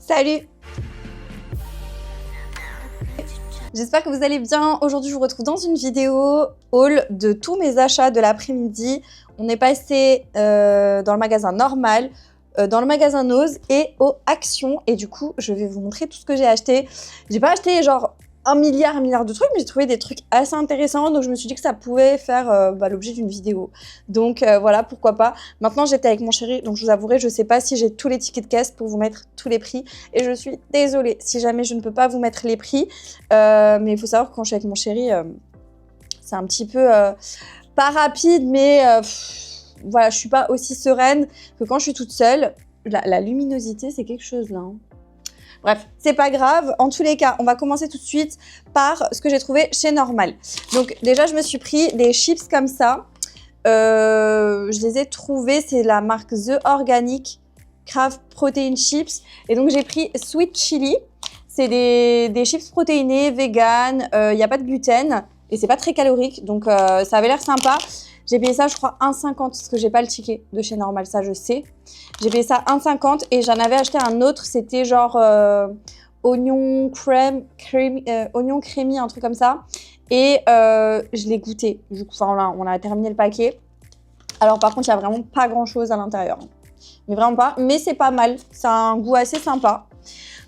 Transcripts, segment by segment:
Salut! J'espère que vous allez bien. Aujourd'hui, je vous retrouve dans une vidéo haul de tous mes achats de l'après-midi. On est passé dans le magasin Normal, dans le magasin Nose et au Action. Et du coup, je vais vous montrer tout ce que j'ai acheté. J'ai pas acheté genre un milliard de trucs, mais j'ai trouvé des trucs assez intéressants. Donc, je me suis dit que ça pouvait faire l'objet d'une vidéo. Donc, voilà, pourquoi pas. Maintenant, j'étais avec mon chéri, donc je vous avouerai, je sais pas si j'ai tous les tickets de caisse pour vous mettre tous les prix. Et je suis désolée si jamais je ne peux pas vous mettre les prix. Mais il faut savoir que quand je suis avec mon chéri, c'est un petit peu pas rapide, mais voilà, je suis pas aussi sereine que quand je suis toute seule. La luminosité, c'est quelque chose là. Hein. Bref, c'est pas grave. En tous les cas, on va commencer tout de suite par ce que j'ai trouvé chez Normal. Donc déjà, je me suis pris des chips comme ça. Je les ai trouvés, c'est la marque The Organic Kraft Protein Chips. Et donc j'ai pris Sweet Chili. C'est des chips protéinés, vegan, il n'y a pas de gluten et c'est pas très calorique. Donc ça avait l'air sympa. J'ai payé ça, je crois, 1,50 parce que j'ai pas le ticket de chez Normal, ça je sais. J'ai payé ça 1,50 et j'en avais acheté un autre, c'était genre oignon oignon crémi, un truc comme ça. Et je l'ai goûté. Du coup, on a terminé le paquet. Alors par contre, il n'y a vraiment pas grand chose à l'intérieur. Mais vraiment pas. Mais c'est pas mal. C'est un goût assez sympa.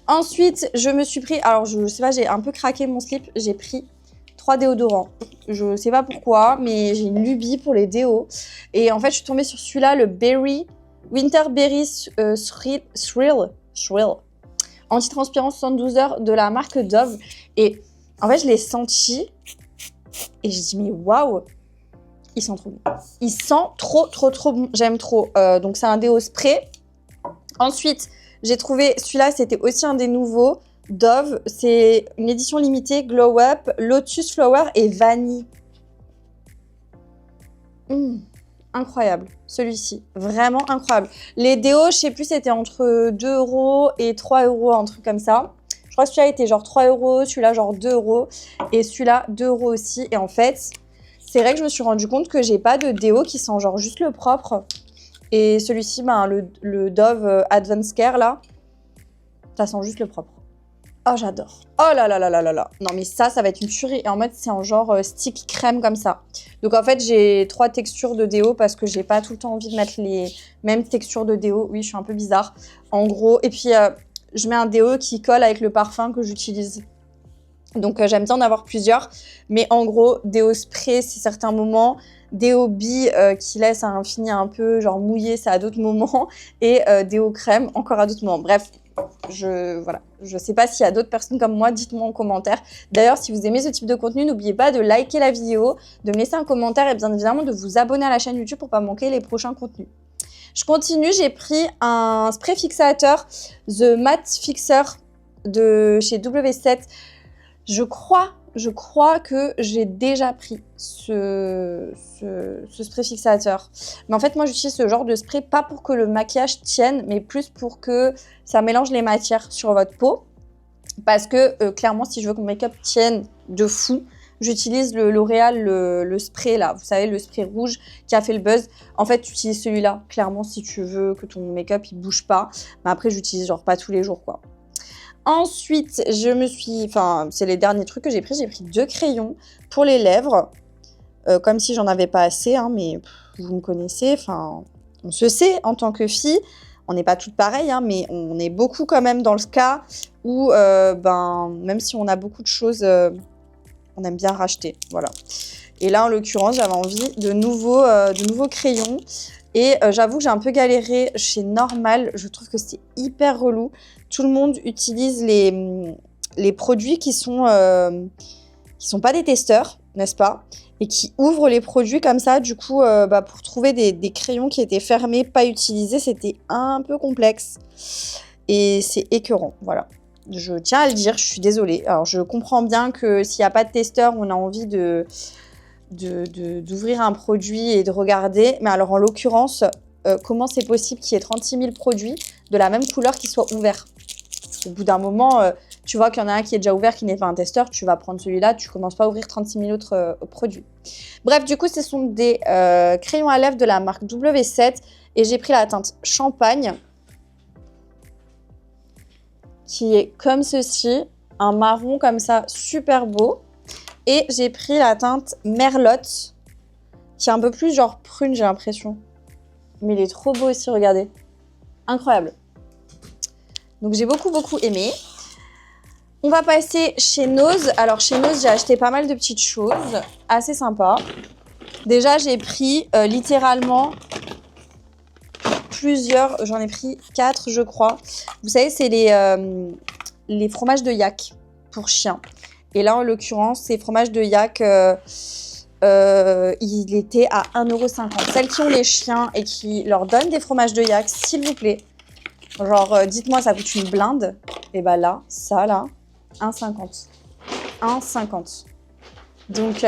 Ensuite, je me suis pris, alors je sais pas, j'ai un peu craqué mon slip, j'ai pris 3 déodorants. Je sais pas pourquoi, mais j'ai une lubie pour les déos. Et en fait, je suis tombée sur celui-là, le Winter Berry Thrill. Antitranspirant 72 heures de la marque Dove. Et en fait, je l'ai senti et j'ai dit, mais waouh, il sent trop bon. Il sent trop bon. J'aime trop. Donc, c'est un déo spray. Ensuite, j'ai trouvé celui-là, c'était aussi un des nouveaux. Dove, c'est une édition limitée, Glow Up, Lotus Flower et Vanille. Incroyable, celui-ci. Vraiment incroyable. Les déos, je sais plus, c'était entre 2 € et 3 €, un truc comme ça. Je crois que celui-là était genre 3 €, celui-là genre 2 € et celui-là 2 € aussi. Et en fait, c'est vrai que je me suis rendu compte que j'ai pas de déo qui sent genre juste le propre. Et celui-ci, ben, le Dove Advanced Care, là, ça sent juste le propre. Oh, j'adore. Oh là là là là là là. Non, mais ça va être une tuerie. Et en mode, c'est en genre stick crème comme ça. Donc, en fait, j'ai 3 textures de déo parce que j'ai pas tout le temps envie de mettre les mêmes textures de déo. Oui, je suis un peu bizarre. En gros, et puis, je mets un déo qui colle avec le parfum que j'utilise. Donc, j'aime bien en avoir plusieurs. Mais en gros, déo spray, c'est certains moments. Déo bi qui laisse un fini un peu genre mouillé, c'est à d'autres moments. Et déo crème, encore à d'autres moments. Bref. Voilà. Je sais pas s'il y a d'autres personnes comme moi, dites-moi en commentaire. D'ailleurs, si vous aimez ce type de contenu, n'oubliez pas de liker la vidéo, de me laisser un commentaire et bien évidemment de vous abonner à la chaîne YouTube pour pas manquer les prochains contenus. Je continue, j'ai pris un spray fixateur, The Matte Fixer de chez W7. Je crois que j'ai déjà pris ce spray fixateur. Mais en fait, moi, j'utilise ce genre de spray pas pour que le maquillage tienne, mais plus pour que ça mélange les matières sur votre peau. Parce que, clairement, si je veux que mon make-up tienne de fou, j'utilise le L'Oréal, le spray là. Vous savez, le spray rouge qui a fait le buzz. En fait, tu utilises celui-là, clairement, si tu veux que ton make-up, il bouge pas. Mais après, j'utilise genre pas tous les jours, quoi. Ensuite, c'est les derniers trucs que j'ai pris. J'ai pris 2 crayons pour les lèvres. Comme si j'en avais pas assez, hein, mais vous me connaissez. On se sait en tant que fille. On n'est pas toutes pareilles, hein, mais on est beaucoup quand même dans le cas où, même si on a beaucoup de choses, on aime bien racheter. Voilà. Et là, en l'occurrence, j'avais envie de nouveaux crayons. Et j'avoue que j'ai un peu galéré chez Normal. Je trouve que c'est hyper relou. Tout le monde utilise les produits qui sont pas des testeurs, n'est-ce pas? Et qui ouvrent les produits comme ça. Du coup, pour trouver des crayons qui étaient fermés, pas utilisés, c'était un peu complexe. Et c'est écœurant, voilà. Je tiens à le dire, je suis désolée. Alors, je comprends bien que s'il n'y a pas de testeur, on a envie d'ouvrir un produit et de regarder. Mais alors, en l'occurrence, comment c'est possible qu'il y ait 36 000 produits de la même couleur qui soient ouverts? Au bout d'un moment, tu vois qu'il y en a un qui est déjà ouvert, qui n'est pas un testeur, tu vas prendre celui-là, tu commences pas à ouvrir 36 000 autres produits. Bref, du coup, ce sont des crayons à lèvres de la marque W7 et j'ai pris la teinte Champagne. qui est comme ceci, un marron comme ça, super beau. Et j'ai pris la teinte Merlotte, qui est un peu plus genre prune, j'ai l'impression. Mais il est trop beau aussi, regardez. Incroyable. Donc j'ai beaucoup aimé. On va passer chez Nose. Alors chez Nose, j'ai acheté pas mal de petites choses, assez sympas. Déjà, j'ai pris littéralement plusieurs, j'en ai pris 4 je crois. Vous savez, c'est les fromages de yak pour chiens. Et là, en l'occurrence, ces fromages de yak, il était à 1,50 €. Celles qui ont les chiens et qui leur donnent des fromages de yak, s'il vous plaît, genre dites-moi ça coûte une blinde. Et bah là, ça là, 1,50 €. 1,50 €. Donc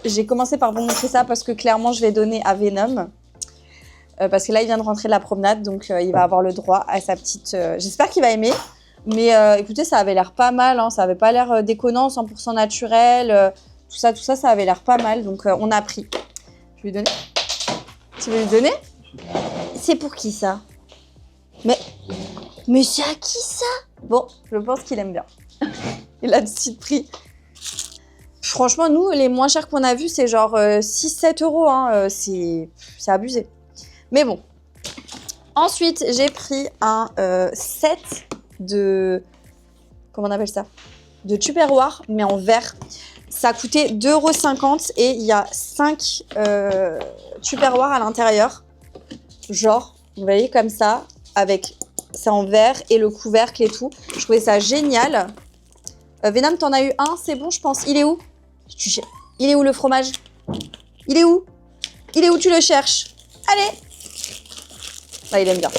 j'ai commencé par vous montrer ça parce que clairement je vais donner à Venom. Parce que là il vient de rentrer de la promenade, donc il va avoir le droit à sa petite... J'espère qu'il va aimer. Mais écoutez, ça avait l'air pas mal, hein, ça avait pas l'air déconnant, 100% naturel. Tout ça, ça avait l'air pas mal. Donc on a pris. Je vais lui donner. Tu veux lui donner? C'est pour qui ça? Mais c'est à qui ça? Bon, je pense qu'il aime bien. Il a de suite pris. Franchement, nous, les moins chers qu'on a vus, c'est genre 6-7 €. Hein, c'est abusé. Mais bon. Ensuite, j'ai pris un set de... Comment on appelle ça? De Tupperware, mais en verre. Ça a coûté 2,50 € et il y a 5 Tupperware à l'intérieur. Genre, vous voyez, comme ça, avec ça en verre et le couvercle et tout. Je trouvais ça génial. Venom, t'en as eu un, c'est bon, je pense. Il est où? Il est où le fromage? Il est où? Il est où tu le cherches? Allez! Là, il aime bien.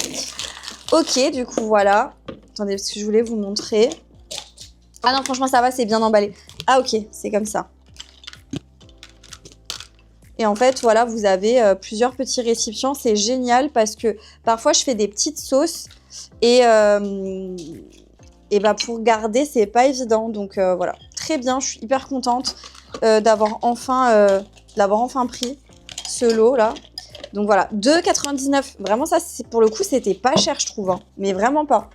Ok, du coup, voilà. Attendez, parce que je voulais vous montrer. Ah non, franchement, ça va, c'est bien emballé. Ah ok, c'est comme ça. Et en fait, voilà, vous avez plusieurs petits récipients. C'est génial parce que parfois, je fais des petites sauces et bah, pour garder, c'est pas évident. Donc voilà, très bien. Je suis hyper contente d'avoir enfin pris ce lot là. Donc voilà, 2,99 €. Vraiment, ça, pour le coup, c'était pas cher, je trouve. Hein, mais vraiment pas.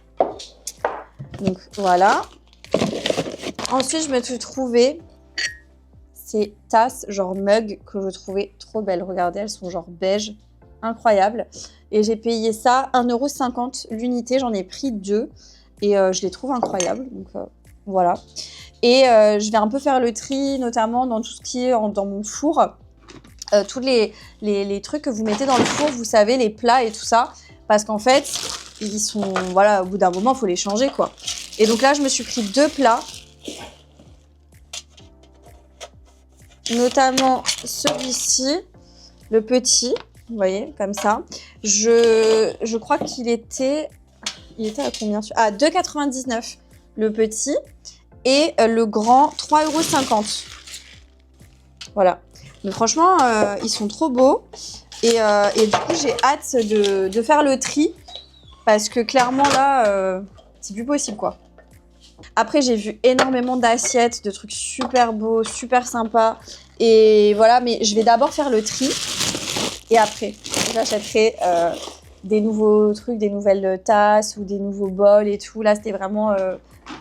Donc voilà. Ensuite, je me suis trouvé ces tasses, genre mug, que je trouvais trop belles. Regardez, elles sont genre beige, incroyables. Et j'ai payé ça 1,50 € l'unité. J'en ai pris 2 et je les trouve incroyables. Donc voilà. Et je vais un peu faire le tri, notamment dans tout ce qui est dans mon four. Tous les trucs que vous mettez dans le four, vous savez, les plats et tout ça. Parce qu'en fait, ils sont... Voilà, au bout d'un moment, il faut les changer, quoi. Et donc là, je me suis pris 2 plats. Notamment celui-ci, le petit, vous voyez, comme ça. Je crois qu'il était... Il était à combien? Ah, 2,99 € le petit. Et le grand, 3,50 €. Voilà. Mais franchement, ils sont trop beaux. Et du coup, j'ai hâte de faire le tri. Parce que clairement, là, c'est plus possible, quoi. Après, j'ai vu énormément d'assiettes, de trucs super beaux, super sympas. Et voilà, mais je vais d'abord faire le tri. Et après, j'achèterai des nouveaux trucs, des nouvelles tasses ou des nouveaux bols et tout. Là, c'était vraiment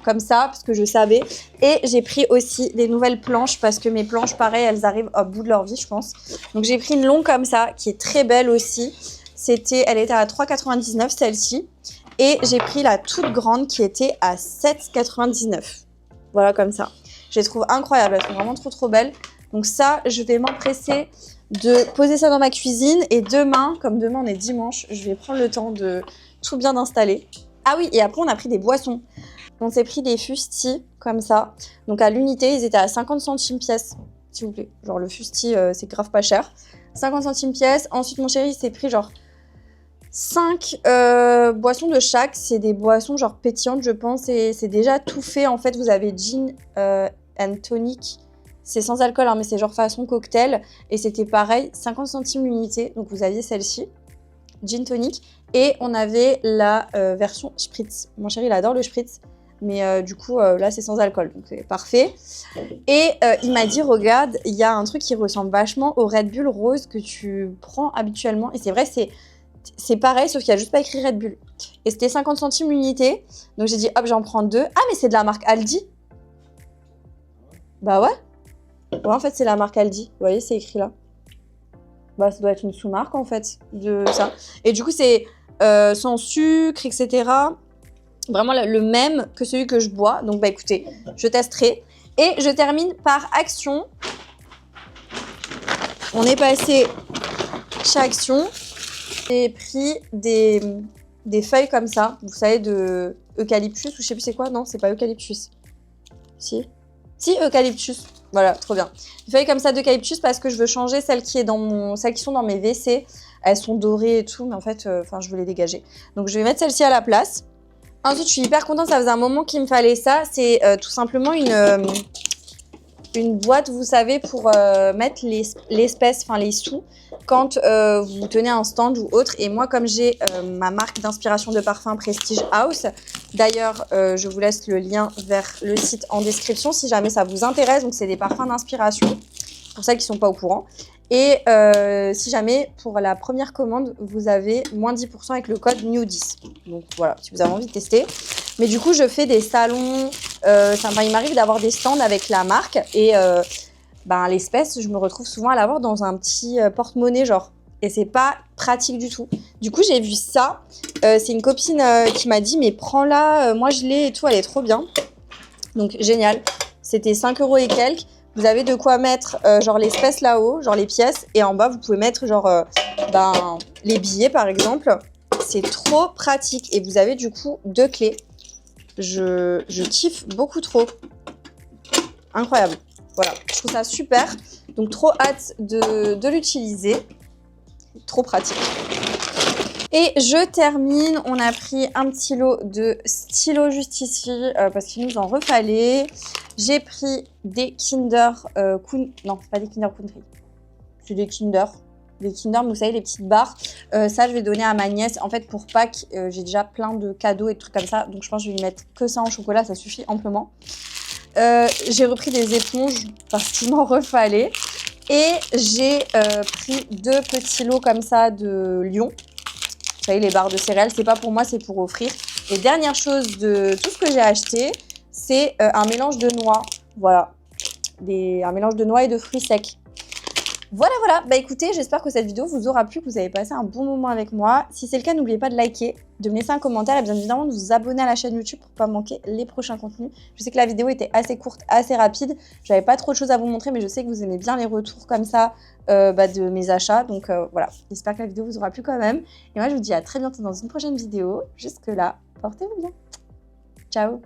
comme ça, parce que je savais. Et j'ai pris aussi des nouvelles planches, parce que mes planches, pareil, elles arrivent au bout de leur vie, je pense. Donc, j'ai pris une longue comme ça, qui est très belle aussi. Elle était à 3,99 € celle-ci. Et j'ai pris la toute grande qui était à 7,99 €. Voilà, comme ça. Je les trouve incroyables. Elles sont vraiment trop belles. Donc ça, je vais m'empresser de poser ça dans ma cuisine. Et demain, comme demain on est dimanche, je vais prendre le temps de tout bien installer. Ah oui, et après on a pris des boissons. On s'est pris des fustis comme ça. Donc à l'unité, ils étaient à 50 centimes pièce, s'il vous plaît. Genre le fusti, c'est grave pas cher. 50 centimes pièce. Ensuite, mon chéri s'est pris genre 5 boissons de chaque. C'est des boissons genre pétillantes, je pense. Et c'est déjà tout fait. En fait, vous avez gin and tonic. C'est sans alcool, hein, mais c'est genre façon cocktail. Et c'était pareil, 50 centimes l'unité. Donc vous aviez celle-ci, gin tonic. Et on avait la version spritz. Mon chéri, il adore le spritz. Mais du coup, là, c'est sans alcool. Donc c'est parfait. Et il m'a dit, regarde, il y a un truc qui ressemble vachement au Red Bull rose que tu prends habituellement. Et c'est vrai, C'est pareil, sauf qu'il n'y a juste pas écrit Red Bull. Et c'était 50 centimes l'unité. Donc j'ai dit, hop, j'en prends 2. Ah, mais c'est de la marque Aldi. Bah ouais. Ouais, en fait, c'est la marque Aldi. Vous voyez, c'est écrit là. Bah, ça doit être une sous-marque, en fait, de ça. Et du coup, c'est sans sucre, etc. Vraiment le même que celui que je bois. Donc, bah écoutez, je testerai. Et je termine par Action. On est passé chez Action. J'ai pris des feuilles comme ça. Vous savez, de eucalyptus ou je sais plus c'est quoi. Non, c'est pas eucalyptus. Si, eucalyptus. Voilà, trop bien. Des feuilles comme ça d'eucalyptus parce que je veux changer celles qui sont dans mes WC. Elles sont dorées et tout, mais en fait, je veux les dégager. Donc, je vais mettre celle-ci à la place. Ensuite, je suis hyper contente. Ça faisait un moment qu'il me fallait ça. C'est tout simplement une boîte, vous savez, pour mettre l'espèce, enfin les sous, quand vous tenez un stand ou autre. Et moi, comme j'ai ma marque d'inspiration de parfum Prestige House, d'ailleurs, je vous laisse le lien vers le site en description si jamais ça vous intéresse. Donc, c'est des parfums d'inspiration, pour celles qui ne sont pas au courant. Et si jamais, pour la première commande, vous avez moins 10% avec le code NEW10. Donc, voilà, si vous avez envie de tester. Mais du coup, je fais des salons. Il m'arrive d'avoir des stands avec la marque. Et l'espèce, je me retrouve souvent à l'avoir dans un petit porte-monnaie, genre. Et c'est pas pratique du tout. Du coup, j'ai vu ça. C'est une copine qui m'a dit, mais prends-la, moi je l'ai et tout, elle est trop bien. Donc, génial. C'était 5 € et quelques. Vous avez de quoi mettre genre l'espèce là-haut, genre les pièces. Et en bas, vous pouvez mettre genre les billets, par exemple. C'est trop pratique. Et vous avez du coup 2 clés. Je kiffe beaucoup trop. Incroyable. Voilà, je trouve ça super. Donc, trop hâte de l'utiliser. Trop pratique. Et je termine. On a pris un petit lot de stylos juste ici parce qu'il nous en refallait. J'ai pris des Kinder Non, c'est pas des Kinder Country. C'est des Kinder. Les Kinder, vous savez, les petites barres. Ça, je vais donner à ma nièce. En fait, pour Pâques, j'ai déjà plein de cadeaux et de trucs comme ça. Donc, je pense que je vais lui mettre que ça en chocolat. Ça suffit amplement. J'ai repris des éponges parce qu'il m'en refallait. Et j'ai pris 2 petits lots comme ça de Lion. Vous savez, les barres de céréales. C'est pas pour moi, c'est pour offrir. Et dernière chose de tout ce que j'ai acheté, c'est un mélange de noix. Voilà. Un mélange de noix et de fruits secs. Voilà. Bah écoutez, j'espère que cette vidéo vous aura plu, que vous avez passé un bon moment avec moi. Si c'est le cas, n'oubliez pas de liker, de me laisser un commentaire et bien évidemment de vous abonner à la chaîne YouTube pour ne pas manquer les prochains contenus. Je sais que la vidéo était assez courte, assez rapide. J'avais pas trop de choses à vous montrer, mais je sais que vous aimez bien les retours comme ça de mes achats. Donc voilà, j'espère que la vidéo vous aura plu quand même. Et moi, je vous dis à très bientôt dans une prochaine vidéo. Jusque là, portez-vous bien. Ciao.